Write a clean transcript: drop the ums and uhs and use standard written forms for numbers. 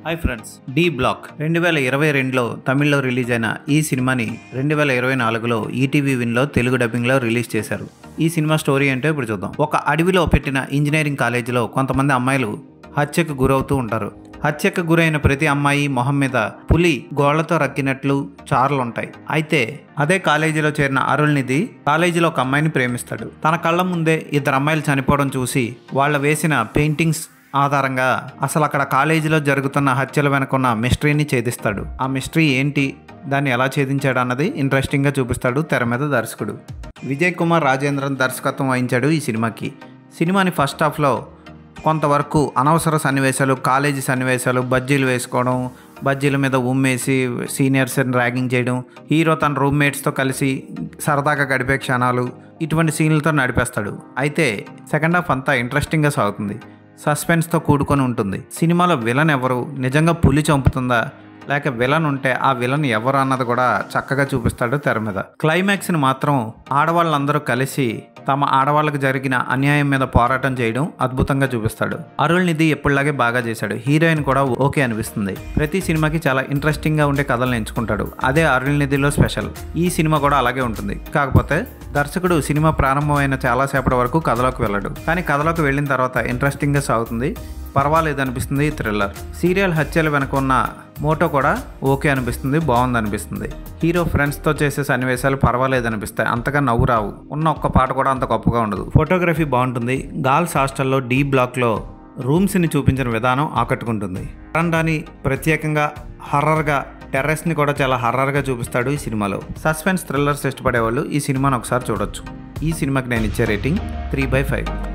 Hi friends, D block 2022లో తమిళ్లో release అయిన ఈ సినిమాని 2024లో ఈటీవీ విన్లో తెలుగు డబ్బింగ్లో రిలీజ్ చేశారు. ఈ సినిమా స్టోరీ ఏంటో ఇప్పుడు చూద్దాం. ఒక అడవిలో పెట్టిన ఇంజనీరింగ్ కాలేజీలో కొంతమంది అమ్మాయిలు హత్యకు గురవుతూ ఉంటారు. హత్యకు గురైన ప్రతి అమ్మాయి మొహం మీద పులి గోళ్లతో రక్కినట్లు చారలుంటాయి. అయితే అదే కాలేజీలో చేరిన అరుణ్నిధి కాలేజీలో ఒక అమ్మాయిని ప్రేమిస్తాడు. తన కళ్ళ ముందే ఇద్దరు అమ్మాయిలు చనిపోవడం చూసి వాళ్ళ వేసిన పెయింటింగ్స్ ఆధారంగా అసలు అక్కడ కాలేజీలో జరుగుతున్న హత్యల వెనుకున్న మిస్టరీని ఛేదిస్తాడు. ఆ మిస్టరీ ఏంటి, దాన్ని ఎలా ఛేదించాడు అన్నది ఇంట్రెస్టింగ్గా చూపిస్తాడు తెర మీద దర్శకుడు. విజయ్ కుమార్ రాజేంద్రన్ దర్శకత్వం వహించాడు ఈ సినిమాకి. సినిమాని ఫస్ట్ హాఫ్లో కొంతవరకు అనవసర సన్నివేశాలు, కాలేజీ సన్నివేశాలు, బజ్జీలు వేసుకోవడం, బజ్జీల మీద ఉమ్మేసి సీనియర్స్ని ర్యాగింగ్ చేయడం, హీరో తన రూమ్మేట్స్తో కలిసి సరదాగా గడిపే క్షణాలు, ఇటువంటి సీన్లతో నడిపేస్తాడు. అయితే సెకండ్ హాఫ్ అంతా ఇంట్రెస్టింగ్గా సాగుతుంది. సస్పెన్స్తో కూడుకొని ఉంటుంది. సినిమాలో విలన్ ఎవరు, నిజంగా పులి చంపుతుందా, లేక విలన్ ఉంటే ఆ విలన్ ఎవరు అన్నది కూడా చక్కగా చూపిస్తాడు తెర మీద. క్లైమాక్స్ని మాత్రం ఆడవాళ్ళందరూ కలిసి తమ ఆడవాళ్ళకు జరిగిన అన్యాయం మీద పోరాటం చేయడం అద్భుతంగా చూపిస్తాడు. అరుణ్నిధి ఎప్పుడులాగే బాగా చేశాడు. హీరోయిన్ కూడా ఓకే అనిపిస్తుంది. ప్రతి సినిమాకి చాలా ఇంట్రెస్టింగ్గా ఉండే కథలను ఎంచుకుంటాడు. అదే అరుణ్నిధిలో స్పెషల్. ఈ సినిమా కూడా అలాగే ఉంటుంది. కాకపోతే దర్శకుడు సినిమా ప్రారంభమైన చాలాసేపటి వరకు కథలోకి వెళ్ళడు. కానీ కథలోకి వెళ్ళిన తర్వాత ఇంట్రెస్టింగ్గా సాగుతుంది. పర్వాలేదు అనిపిస్తుంది. థ్రిల్లర్. సీరియల్ హత్యల వెనక ఉన్న మోటో కూడా ఓకే అనిపిస్తుంది, బాగుంది అనిపిస్తుంది. హీరో ఫ్రెండ్స్తో చేసే సన్నివేశాలు పర్వాలేదు అనిపిస్తాయి, అంతగా నవ్వు రావు. ఉన్న ఒక్క పాట కూడా అంత గొప్పగా ఉండదు. ఫోటోగ్రఫీ బాగుంటుంది. గర్ల్స్ హాస్టల్లో డి బ్లాక్లో రూమ్స్ని చూపించిన విధానం ఆకట్టుకుంటుంది. వరండాని ప్రత్యేకంగా హర్రర్గా, టెర్రస్ని కూడా చాలా హర్రర్గా చూపిస్తాడు ఈ సినిమాలో. సస్పెన్స్ థ్రిల్లర్స్ ఇష్టపడేవాళ్ళు ఈ సినిమాను ఒకసారి చూడొచ్చు. ఈ సినిమాకి నేను ఇచ్చే రేటింగ్ 3/5.